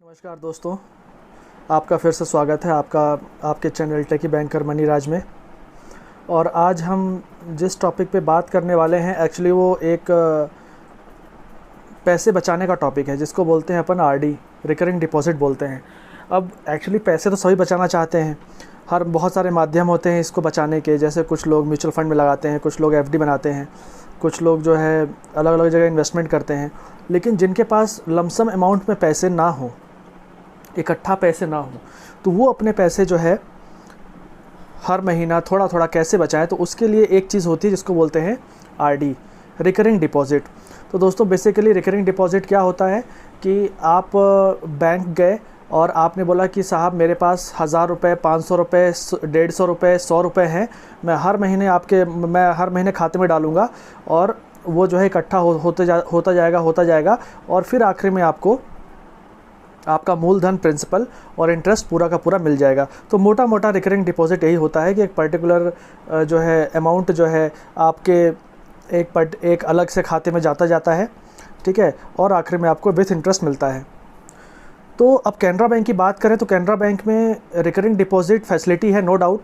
नमस्कार दोस्तों, आपका फिर से स्वागत है आपके चैनल टेकी बैंकर मनी राज में। और आज हम जिस टॉपिक पे बात करने वाले हैं एक्चुअली वो एक पैसे बचाने का टॉपिक है, जिसको बोलते हैं अपन आरडी, रिकरिंग डिपॉजिट बोलते हैं। अब एक्चुअली पैसे तो सभी बचाना चाहते हैं, बहुत सारे माध्यम होते हैं इसको बचाने के। जैसे कुछ लोग म्यूचुअल फंड में लगाते हैं, कुछ लोग एफडी बनाते हैं, कुछ लोग जो है अलग अलग जगह इन्वेस्टमेंट करते हैं। लेकिन जिनके पास लमसम अमाउंट में पैसे ना हो, इकट्ठा पैसे ना हो, तो वो अपने पैसे जो है हर महीना थोड़ा थोड़ा कैसे बचाएं, तो उसके लिए एक चीज़ होती है जिसको बोलते हैं आरडी, रिकरिंग डिपॉजिट। तो दोस्तों बेसिकली रिकरिंग डिपॉजिट क्या होता है कि आप बैंक गए और आपने बोला कि साहब मेरे पास 1000 रुपये, 500 रुपये, 150 रुपये, 100 रुपये हैं, मैं हर महीने खाते में डालूँगा और वो जो है इकट्ठा होता जाएगा और फिर आखिर में आपका मूलधन, प्रिंसिपल और इंटरेस्ट पूरा का पूरा मिल जाएगा। तो मोटा मोटा रिकरिंग डिपॉजिट यही होता है कि एक पर्टिकुलर जो है अमाउंट जो है आपके एक अलग से खाते में जाता है, ठीक है, और आखिर में आपको विथ इंटरेस्ट मिलता है। तो अब कैनरा बैंक की बात करें तो कैनरा बैंक में रिकरिंग डिपॉजिट फैसिलिटी है, नो डाउट।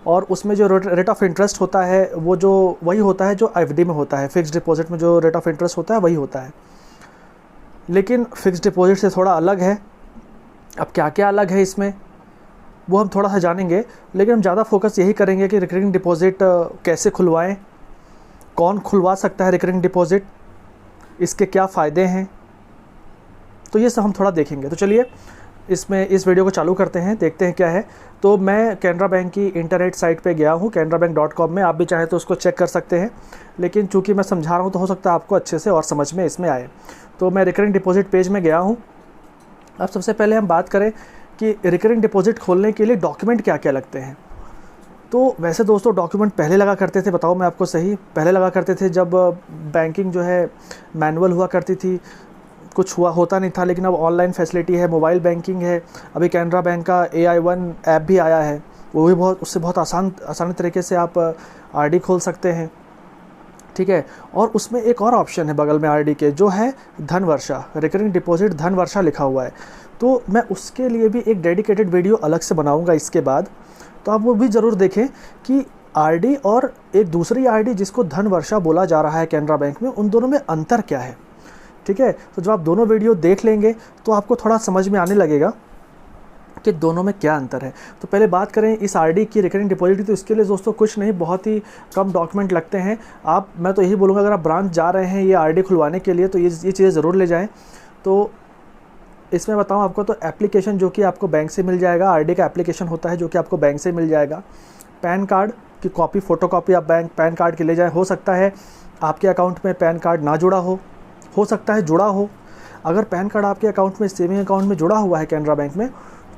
और उसमें जो रेट ऑफ इंटरेस्ट होता है वो वही होता है जो एफडी में होता है। फिक्स्ड डिपॉजिट में जो रेट ऑफ इंटरेस्ट होता है वही होता है, लेकिन फिक्स्ड डिपॉजिट से थोड़ा अलग है। अब क्या क्या अलग है इसमें वो हम थोड़ा सा जानेंगे, लेकिन हम ज़्यादा फोकस यही करेंगे कि रिकरिंग डिपॉजिट कैसे खुलवाएं, कौन खुलवा सकता है रिकरिंग डिपॉजिट, इसके क्या फ़ायदे हैं, तो ये सब हम थोड़ा देखेंगे। तो चलिए इस वीडियो को चालू करते हैं, देखते हैं क्या है। तो मैं कैनरा बैंक की इंटरनेट साइट पे गया हूँ, canarabank.com में। आप भी चाहें तो उसको चेक कर सकते हैं, लेकिन चूंकि मैं समझा रहा हूँ तो हो सकता है आपको अच्छे से और समझ में इसमें आए। तो मैं रिकरिंग डिपॉजिट पेज में गया हूँ। अब सबसे पहले हम बात करें कि रिकरिंग डिपॉजिट खोलने के लिए डॉक्यूमेंट क्या क्या लगते हैं। तो वैसे दोस्तों डॉक्यूमेंट पहले लगा करते थे, बताओ मैं आपको सही, पहले लगा करते थे जब बैंकिंग जो है मैनुअल हुआ करती थी, कुछ होता नहीं था। लेकिन अब ऑनलाइन फैसिलिटी है, मोबाइल बैंकिंग है, अभी कैनरा बैंक का AI1 ऐप भी आया है, वो भी उससे बहुत आसान तरीके से आप आरडी खोल सकते हैं, ठीक है। और उसमें एक और ऑप्शन है बगल में आरडी के, जो है धन वर्षा, रिकरिंग डिपॉजिट धन वर्षा लिखा हुआ है। तो मैं उसके लिए भी एक डेडिकेटेड वीडियो अलग से बनाऊंगा इसके बाद, तो आप वो भी ज़रूर देखें कि आरडी और एक दूसरी आरडी जिसको धन वर्षा बोला जा रहा है कैनरा बैंक में, उन दोनों में अंतर क्या है, ठीक है। तो जब आप दोनों वीडियो देख लेंगे तो आपको थोड़ा समझ में आने लगेगा कि दोनों में क्या अंतर है। तो पहले बात करें इस आरडी की, रिकरिंग डिपॉजिट की, तो इसके लिए दोस्तों कुछ नहीं, बहुत ही कम डॉक्यूमेंट लगते हैं। मैं तो यही बोलूँगा अगर आप ब्रांच जा रहे हैं ये आरडी खुलवाने के लिए तो ये चीज़ें ज़रूर ले जाएँ। तो इसमें बताऊँ आपको, तो एप्लीकेशन जो कि आपको बैंक से मिल जाएगा, आरडी का एप्लीकेशन होता है जो कि आपको बैंक से मिल जाएगा। पैन कार्ड की कॉपी, फ़ोटोकॉपी आप पैन कार्ड की ले जाएँ। हो सकता है आपके अकाउंट में पैन कार्ड ना जुड़ा हो सकता है जुड़ा हो। अगर पैन कार्ड आपके अकाउंट में, सेविंग अकाउंट में जुड़ा हुआ है कैनरा बैंक में,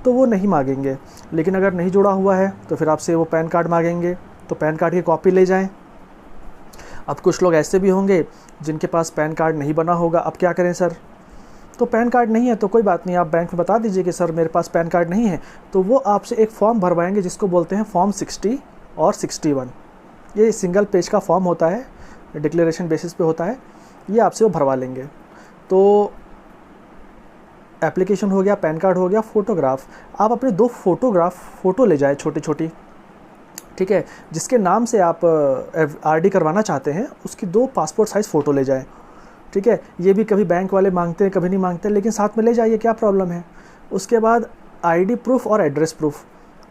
तो वो नहीं मांगेंगे। लेकिन अगर नहीं जुड़ा हुआ है तो फिर आपसे वो पैन कार्ड मांगेंगे, तो पैन कार्ड की कॉपी ले जाएं। अब कुछ लोग ऐसे भी होंगे जिनके पास पैन कार्ड नहीं बना होगा, अब क्या करें सर, तो पैन कार्ड नहीं है तो कोई बात नहीं, आप बैंक में बता दीजिए कि सर मेरे पास पैन कार्ड नहीं है, तो वो आपसे एक फॉर्म भरवाएंगे जिसको बोलते हैं फॉर्म 60 और 61। ये सिंगल पेज का फॉर्म होता है, डिक्लेरेशन बेसिस पे होता है, ये आपसे वो भरवा लेंगे। तो एप्लीकेशन हो गया, पैन कार्ड हो गया, फ़ोटोग्राफ, आप अपने 2 फ़ोटो ले जाए छोटी छोटी, ठीक है, जिसके नाम से आप आरडी करवाना चाहते हैं उसकी 2 पासपोर्ट साइज़ फ़ोटो ले जाएं, ठीक है। ये भी कभी बैंक वाले मांगते हैं, कभी नहीं मांगते, लेकिन साथ में ले जाइए, क्या प्रॉब्लम है। उसके बाद आईडी प्रूफ और एड्रेस प्रूफ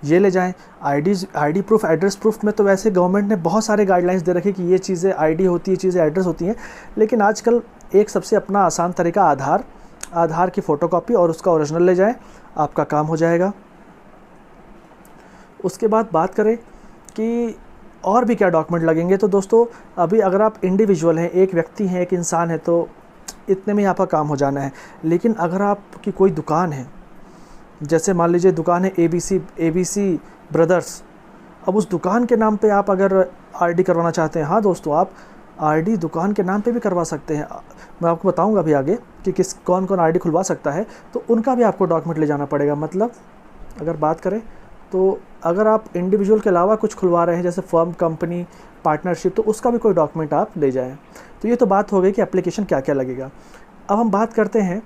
ये ले जाएं। आईडी प्रूफ, एड्रेस प्रूफ में तो वैसे गवर्नमेंट ने बहुत सारे गाइडलाइंस दे रखे कि ये चीज़ें आईडी होती है, चीज़ें एड्रेस होती हैं, लेकिन आजकल एक सबसे अपना आसान तरीका आधार की फ़ोटोकॉपी और उसका ओरिजिनल ले जाएं, आपका काम हो जाएगा। उसके बाद बात करें कि और भी क्या डॉक्यूमेंट लगेंगे, तो दोस्तों अभी अगर आप इंडिविजुअल हैं, एक व्यक्ति हैं, एक इंसान है, तो इतने में आपका काम हो जाना है। लेकिन अगर आपकी कोई दुकान है, जैसे मान लीजिए दुकान है ABC ब्रदर्स, अब उस दुकान के नाम पे आप अगर आरडी करवाना चाहते हैं, हाँ दोस्तों आप आरडी दुकान के नाम पे भी करवा सकते हैं। मैं आपको बताऊंगा अभी आगे कि कौन आरडी खुलवा सकता है, तो उनका भी आपको डॉक्यूमेंट ले जाना पड़ेगा। मतलब अगर बात करें तो अगर आप इंडिविजुअल के अलावा कुछ खुलवा रहे हैं जैसे फर्म, कंपनी, पार्टनरशिप, तो उसका भी कोई डॉक्यूमेंट आप ले जाएँ। तो ये तो बात हो गई कि एप्लीकेशन क्या क्या लगेगा। अब हम बात करते हैं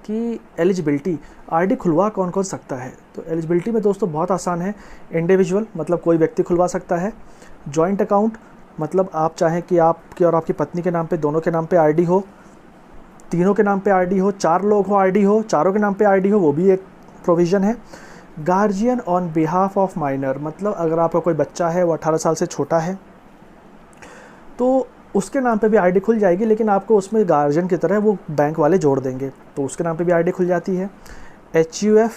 कि एलिजिबिलिटी, आरडी खुलवा कौन कौन सकता है। तो एलिजिबिलिटी में दोस्तों बहुत आसान है। इंडिविजुअल मतलब कोई व्यक्ति खुलवा सकता है। जॉइंट अकाउंट मतलब आप चाहें कि आपके और आपकी पत्नी के नाम पे, दोनों के नाम पे आरडी हो, तीनों के नाम पे आरडी हो, 4 लोग हो आरडी हो, चारों के नाम पे आरडी हो, वो भी एक प्रोविज़न है। Guardian on behalf of minor मतलब अगर आपका कोई बच्चा है वो 18 साल से छोटा है तो उसके नाम पे भी आईडी खुल जाएगी, लेकिन आपको उसमें गार्जियन की तरह वो बैंक वाले जोड़ देंगे, तो उसके नाम पे भी आईडी खुल जाती है। HUF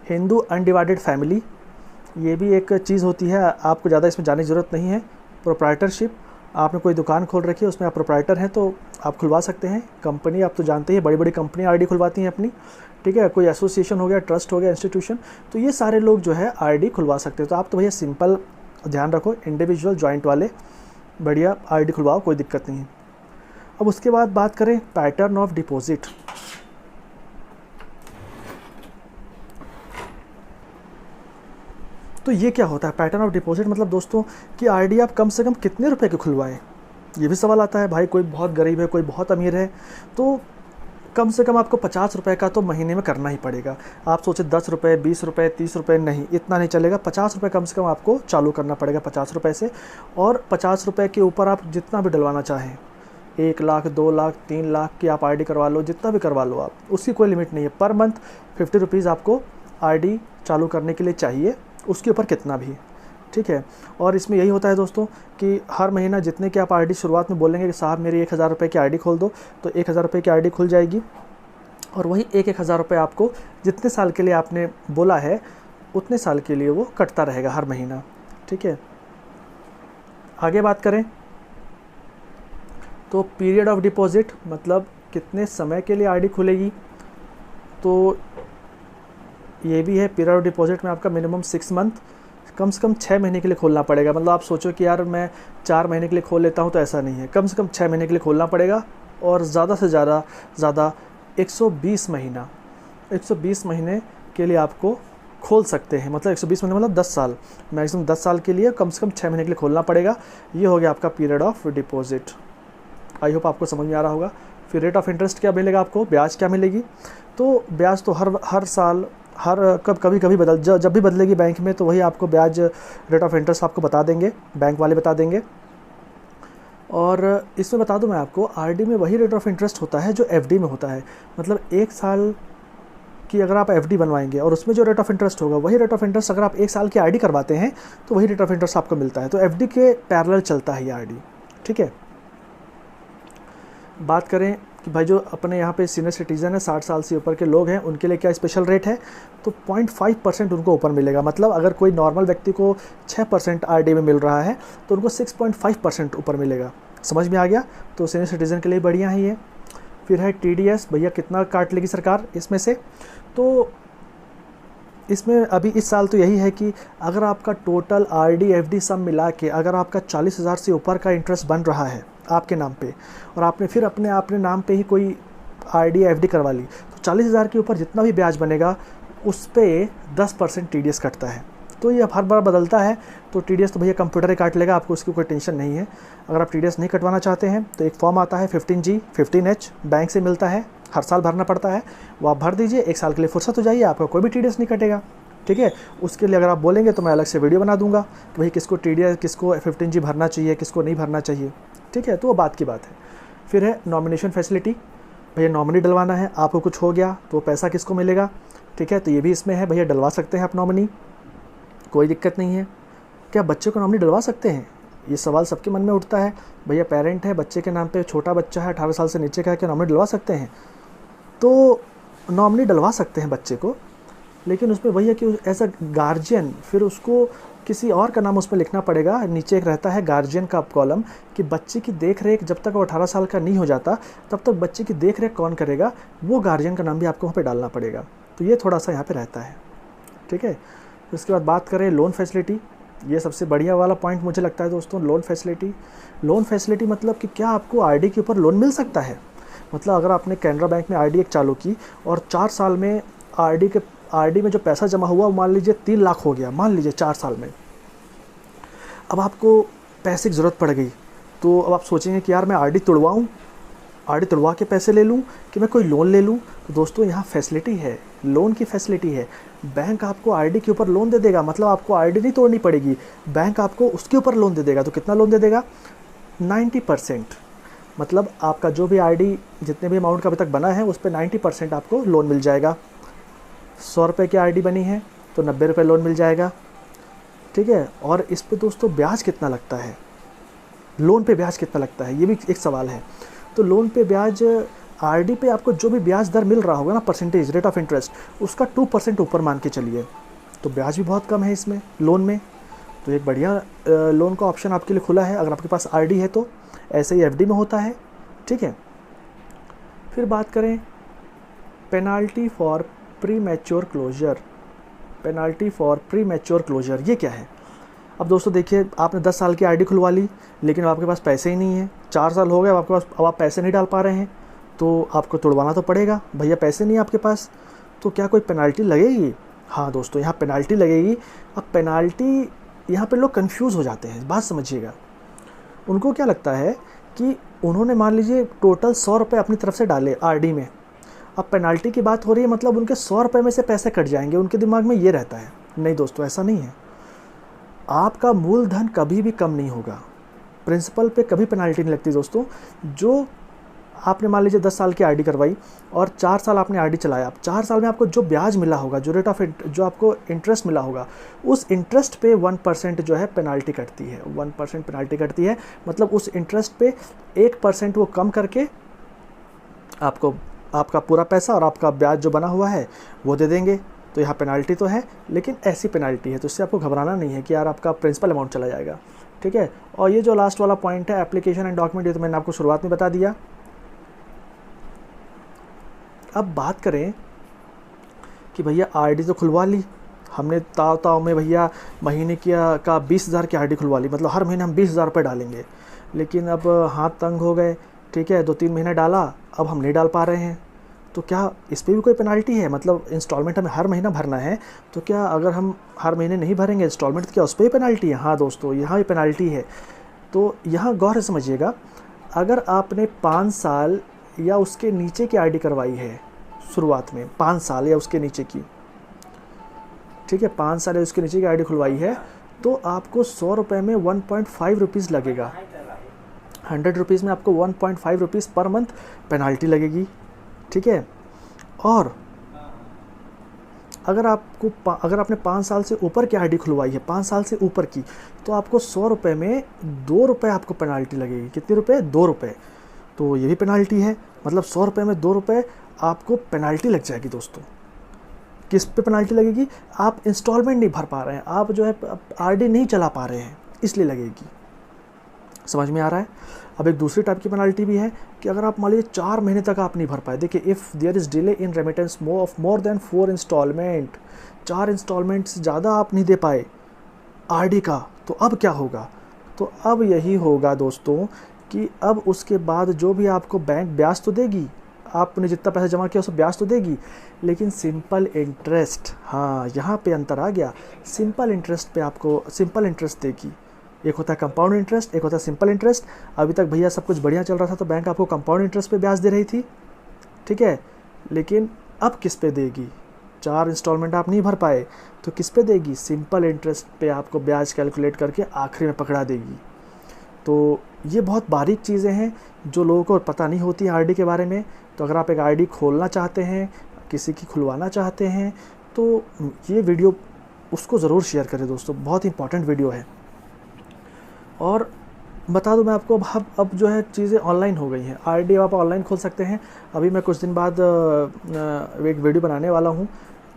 हिंदू अनडिवाइडेड फैमिली, ये भी एक चीज़ होती है, आपको ज़्यादा इसमें जाने की ज़रूरत नहीं है। प्रोप्राइटरशिप, आपने कोई दुकान खोल रखी है उसमें आप प्रोप्राइटर हैं तो आप खुलवा सकते हैं। कंपनी, आप तो जानते हैं बड़ी बड़ी कंपनी आईडी खुलवाती हैं अपनी, ठीक है। कोई एसोसिएशन हो गया, ट्रस्ट हो गया, इंस्टीट्यूशन, तो ये सारे लोग जो है आईडी खुलवा सकते हैं। तो आप तो भैया सिंपल ध्यान रखो, इंडिविजुअल जॉइंट वाले बढ़िया आईडी खुलवाओ, कोई दिक्कत नहीं है। अब उसके बाद बात करें पैटर्न ऑफ डिपॉजिट। तो ये क्या होता है पैटर्न ऑफ डिपॉजिट मतलब दोस्तों कि आरडी आप कम से कम कितने रुपए की खुलवाएं, ये भी सवाल आता है। भाई कोई बहुत गरीब है, कोई बहुत अमीर है, तो कम से कम आपको 50 रुपये का तो महीने में करना ही पड़ेगा। आप सोचे 10 रुपये, 20 रुपये, 30 रुपये, नहीं, इतना नहीं चलेगा। 50 रुपये कम से कम आपको चालू करना पड़ेगा, 50 रुपये से। और 50 रुपये के ऊपर आप जितना भी डलवाना चाहें, 1 लाख, 2 लाख, 3 लाख की आप आरडी करवा लो, जितना भी करवा लो आप, उसकी कोई लिमिट नहीं है। पर मंथ 50 रुपीज़ आपको आरडी चालू करने के लिए चाहिए, उसके ऊपर कितना भी, ठीक है। और इसमें यही होता है दोस्तों कि हर महीना जितने की आप आरडी शुरुआत में बोलेंगे कि साहब मेरी 1000 रुपये की आरडी खोल दो, तो 1000 रुपये की आरडी खुल जाएगी। और वही 1000 रुपये आपको जितने साल के लिए आपने बोला है उतने साल के लिए वो कटता रहेगा हर महीना, ठीक है। आगे बात करें तो पीरियड ऑफ डिपॉजिट मतलब कितने समय के लिए आरडी खुलेगी, तो ये भी है। पीरियड ऑफ डिपॉजिट में आपका मिनिमम 6 मंथ, कम से कम 6 महीने के लिए खोलना पड़ेगा। मतलब आप सोचो कि यार मैं 4 महीने के लिए खोल लेता हूँ, तो ऐसा नहीं है, कम से कम 6 महीने के लिए खोलना पड़ेगा। और ज़्यादा से ज़्यादा 120 महीना, 120 महीने के लिए आपको खोल सकते हैं। मतलब 120 महीने मतलब 10 साल, मैक्सिमम 10 साल के लिए कम से कम 6 महीने के लिए खोलना पड़ेगा। ये हो गया आपका period of deposit. I hope आपको समझ में आ रहा होगा। फिर रेट ऑफ इंटरेस्ट क्या मिलेगा आपको, ब्याज क्या मिलेगी। तो ब्याज तो हर साल कभी जब भी बदलेगी बैंक में, तो वही आपको ब्याज रेट ऑफ इंटरेस्ट आपको बता देंगे, बैंक वाले बता देंगे। और इसमें बता दूं मैं आपको, आरडी में वही रेट ऑफ इंटरेस्ट होता है जो एफडी में होता है। मतलब 1 साल की अगर आप एफडी बनवाएंगे और उसमें जो रेट ऑफ इंटरेस्ट होगा, वही रेट ऑफ इंटरेस्ट अगर आप 1 साल की आरडी करवाते हैं तो वही रेट ऑफ इंटरेस्ट आपको मिलता है। तो एफडी के पैरेलल चलता है ये आरडी, ठीक है। बात करें कि भाई जो अपने यहाँ पे सीनियर सिटीज़न है, 60 साल से ऊपर के लोग हैं, उनके लिए क्या स्पेशल रेट है, तो 0.5% उनको ऊपर मिलेगा। मतलब अगर कोई नॉर्मल व्यक्ति को 6% आरडी में मिल रहा है तो उनको 6.5% ऊपर मिलेगा। समझ में आ गया। तो सीनियर सिटीज़न के लिए बढ़िया है ये। फिर है TDS, भैया कितना काट लेगी सरकार इसमें से। तो इसमें अभी इस साल तो यही है कि अगर आपका टोटल आरडी एफडी सब मिला के अगर आपका 40,000 से ऊपर का इंटरेस्ट बन रहा है आपके नाम पे, और आपने फिर अपने नाम पे ही कोई आरडी एफडी करवा ली, तो 40,000 के ऊपर जितना भी ब्याज बनेगा उस पर 10% TDS कटता है। तो ये अब हर बार बदलता है, तो TDS तो भैया कंप्यूटर ही काट लेगा, आपको उसकी कोई टेंशन नहीं है। अगर आप TDS नहीं कटवाना चाहते हैं तो एक फॉर्म आता है 15G 15H, बैंक से मिलता है, हर साल भरना पड़ता है, वो आप भर दीजिए, 1 साल के लिए फुर्सत हो जाइए, आपका कोई भी TDS नहीं कटेगा, ठीक है। उसके लिए अगर आप बोलेंगे तो मैं अलग से वीडियो बना दूंगा कि भाई किसको TDS, किसको 15G भरना चाहिए, किसको नहीं भरना चाहिए, ठीक है। तो वो बात की बात है। फिर है नॉमिनेशन फैसिलिटी, भैया नॉमिनी डलवाना है, आपको कुछ हो गया तो पैसा किसको मिलेगा, ठीक है। तो ये भी इसमें है, भैया डलवा सकते हैं आप नॉमिनी, कोई दिक्कत नहीं है। क्या बच्चे को नॉमिनी डलवा सकते हैं, ये सवाल सबके मन में उठता है। भैया पेरेंट है, बच्चे के नाम पे छोटा बच्चा है, 18 साल से नीचे का है, क्या नॉमिनी डलवा सकते हैं। तो नॉमिनी डलवा सकते हैं बच्चे को, लेकिन उसमें वही है कि एज अ गार्जियन फिर उसको किसी और का नाम उसमें लिखना पड़ेगा। नीचे एक रहता है गार्जियन का कॉलम कि बच्चे की देख रेख जब तक वो 18 साल का नहीं हो जाता तब तक बच्चे की देख रेख कौन करेगा, वो गार्जियन का नाम भी आपको वहाँ पे डालना पड़ेगा। तो ये थोड़ा सा यहाँ पे रहता है, ठीक है। उसके बाद बात करें लोन फैसिलिटी, ये सबसे बढ़िया वाला पॉइंट मुझे लगता है दोस्तों, लोन फैसिलिटी। लोन फैसिलिटी मतलब कि क्या आपको आरडी के ऊपर लोन मिल सकता है। मतलब अगर आपने कैनरा बैंक में आरडी एक चालू की और 4 साल में आरडी में जो पैसा जमा हुआ वो मान लीजिए 3 लाख हो गया, मान लीजिए 4 साल में, अब आपको पैसे की ज़रूरत पड़ गई, तो अब आप सोचेंगे कि यार मैं आरडी तोड़वाऊँ आरडी तुड़वा के पैसे ले लूँ कि मैं कोई लोन ले लूँ? तो दोस्तों यहाँ फैसिलिटी है, लोन की फैसिलिटी है। बैंक आपको आरडी के ऊपर लोन दे देगा, मतलब आपको आरडी नहीं तोड़नी पड़ेगी, बैंक आपको उसके ऊपर लोन दे देगा। तो कितना लोन दे देगा? 90%। मतलब आपका जो भी आरडी जितने भी अमाउंट का अभी तक बना है उस पर 90% आपको लोन मिल जाएगा। 100 रुपये की आरडी बनी है तो 90 रुपये लोन मिल जाएगा, ठीक है। और इस पे दोस्तों ब्याज कितना लगता है, लोन पे ब्याज कितना लगता है, ये भी एक सवाल है। तो लोन पे ब्याज, आरडी पे आपको जो भी ब्याज दर मिल रहा होगा ना, परसेंटेज रेट ऑफ इंटरेस्ट, उसका 2% ऊपर मान के चलिए, तो ब्याज भी बहुत कम है इसमें लोन में। तो एक बढ़िया लोन का ऑप्शन आपके लिए खुला है अगर आपके पास आरडी है तो। ऐसे ही एफडी में होता है, ठीक है। फिर बात करें penalty for premature closure. Penalty for premature closure ये क्या है? अब दोस्तों देखिए, आपने 10 साल की आरडी खुलवा ली, लेकिन अब आपके पास पैसे ही नहीं है, 4 साल हो गए अब आपके पास, अब आप पैसे नहीं डाल पा रहे हैं, तो आपको तुड़वाना तो पड़ेगा। भैया पैसे नहीं है आपके पास, तो क्या कोई पेनाल्टी लगेगी? हाँ दोस्तों, यहाँ पेनाल्टी लगेगी। अब पेनाल्टी, यहाँ पे लोग कंफ्यूज हो जाते हैं, बात समझिएगा। उनको क्या लगता है कि उन्होंने मान लीजिए टोटल 100 रुपये अपनी तरफ से डाले आरडी में, अब पेनाल्टी की बात हो रही है, मतलब उनके 100 रुपये में से पैसे कट जाएंगे, उनके दिमाग में ये रहता है। नहीं दोस्तों, ऐसा नहीं है। आपका मूलधन कभी भी कम नहीं होगा, प्रिंसिपल पे कभी पेनाल्टी नहीं लगती दोस्तों। जो आपने मान लीजिए 10 साल की आरडी करवाई और 4 साल आपने आरडी चलाया, अब 4 साल में आपको जो ब्याज मिला होगा, जो रेट ऑफ जो आपको इंटरेस्ट मिला होगा, उस इंटरेस्ट पे 1% जो है पेनाल्टी कटती है, 1% पेनाल्टी कटती है। मतलब उस इंटरेस्ट पे 1% वो कम करके आपको आपका पूरा पैसा और आपका ब्याज जो बना हुआ है वो दे देंगे। तो यहाँ पेनाल्टी तो है, लेकिन ऐसी पेनाल्टी है, तो इससे आपको घबराना नहीं है कि यार आपका प्रिंसिपल अमाउंट चला जाएगा, ठीक है। और ये जो लास्ट वाला पॉइंट है एप्लीकेशन एंड डॉक्यूमेंट, ये तो मैंने आपको शुरुआत में बता दिया। अब बात करें कि भैया आरडी तो खुलवा ली हमने, ताव में भैया महीने का 20,000 की आरडी खुलवा ली, मतलब हर महीने हम 20,000 रुपये डालेंगे, लेकिन अब हाथ तंग हो गए, ठीक है, 2-3 महीने डाला, अब हम नहीं डाल पा रहे हैं, तो क्या इस पर भी कोई पेनाल्टी है? मतलब इंस्टॉलमेंट हमें हर महीना भरना है, तो क्या अगर हम हर महीने नहीं भरेंगे इंस्टॉलमेंट तो क्या उस पर भी पेनाल्टी है? हाँ दोस्तों, यहाँ भी पेनाल्टी है। तो यहाँ गौर से समझिएगा, अगर आपने 5 साल या उसके नीचे की आरडी करवाई है शुरुआत में, 5 साल या उसके नीचे की, ठीक है, 5 साल या उसके नीचे की आरडी खुलवाई है, तो आपको 100 रुपये में 1.5 रुपीज़ लगेगा। 100 रुपीज़ में आपको 1.5 रुपीज़ पर मंथ पेनाल्टी लगेगी, ठीक है। और अगर आपने 5 साल से ऊपर की आरडी खुलवाई है, 5 साल से ऊपर की, तो आपको 100 रुपये में 2 रुपये आपको पेनाल्टी लगेगी। कितने रुपए? 2 रुपये। तो ये भी पेनाल्टी है, मतलब 100 रुपये में 2 रुपये आपको पेनाल्टी लग जाएगी दोस्तों। किस पे पेनाल्टी लगेगी? आप इंस्टॉलमेंट नहीं भर पा रहे हैं, आप जो है आरडी नहीं चला पा रहे हैं, इसलिए लगेगी। समझ में आ रहा है? अब एक दूसरी टाइप की पेनाल्टी भी है कि अगर आप मान लीजिए 4 महीने तक आप नहीं भर पाए, देखिए if there is delay in remittance more than 4 installment, 4 installment से ज़्यादा आप नहीं दे पाए आरडी का, तो अब क्या होगा? तो अब यही होगा दोस्तों कि अब उसके बाद जो भी आपको बैंक ब्याज तो देगी, आपने जितना पैसा जमा किया उस ब्याज तो देगी, लेकिन सिंपल इंटरेस्ट, हाँ यहाँ पे अंतर आ गया, सिंपल इंटरेस्ट पे आपको सिंपल इंटरेस्ट देगी। एक होता है कंपाउंड इंटरेस्ट, एक होता है सिंपल इंटरेस्ट। अभी तक भैया सब कुछ बढ़िया चल रहा था तो बैंक आपको कंपाउंड इंटरेस्ट पे ब्याज दे रही थी, ठीक है, लेकिन अब किस पे देगी? 4 इंस्टॉलमेंट आप नहीं भर पाए तो किस पे देगी? सिंपल इंटरेस्ट पे आपको ब्याज कैलकुलेट करके आखिरी में पकड़ा देगी। तो ये बहुत बारीक चीज़ें हैं जो लोगों को पता नहीं होती आरडी के बारे में। तो अगर आप एक आरडी खोलना चाहते हैं, किसी की खुलवाना चाहते हैं, तो ये वीडियो उसको ज़रूर शेयर करें दोस्तों, बहुत इंपॉर्टेंट वीडियो है। और बता दूं मैं आपको, अब जो है चीज़ें ऑनलाइन हो गई हैं, आरडी आप ऑनलाइन खोल सकते हैं। अभी मैं कुछ दिन बाद एक वीडियो बनाने वाला हूं,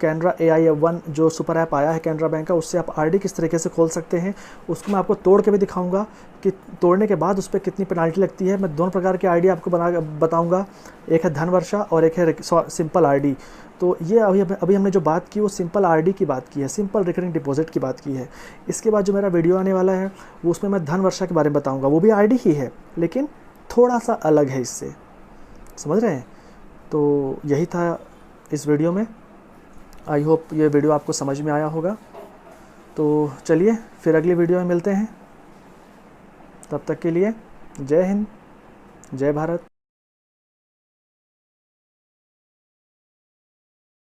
कैनरा AI1 जो सुपर ऐप आया है कैनरा बैंक का, उससे आप आरडी किस तरीके से खोल सकते हैं, उसको मैं आपको तोड़ के भी दिखाऊंगा कि तोड़ने के बाद उस पर कितनी पेनाल्टी लगती है। मैं दोनों प्रकार के आरडी आपको बताऊंगा, एक है धनवर्षा और एक है सिंपल आरडी। तो ये अभी हमने जो बात की वो सिंपल आरडी की बात की है, सिंपल रिकरिंग डिपॉजिट की बात की है। इसके बाद जो मेरा वीडियो आने वाला है वो उसमें मैं धनवर्षा के बारे में बताऊँगा, वो भी आरडी ही है लेकिन थोड़ा सा अलग है इससे, समझ रहे हैं? तो यही था इस वीडियो में। आई होप ये वीडियो आपको समझ में आया होगा। तो चलिए फिर अगली वीडियो में मिलते हैं, तब तक के लिए जय हिंद, जय भारत।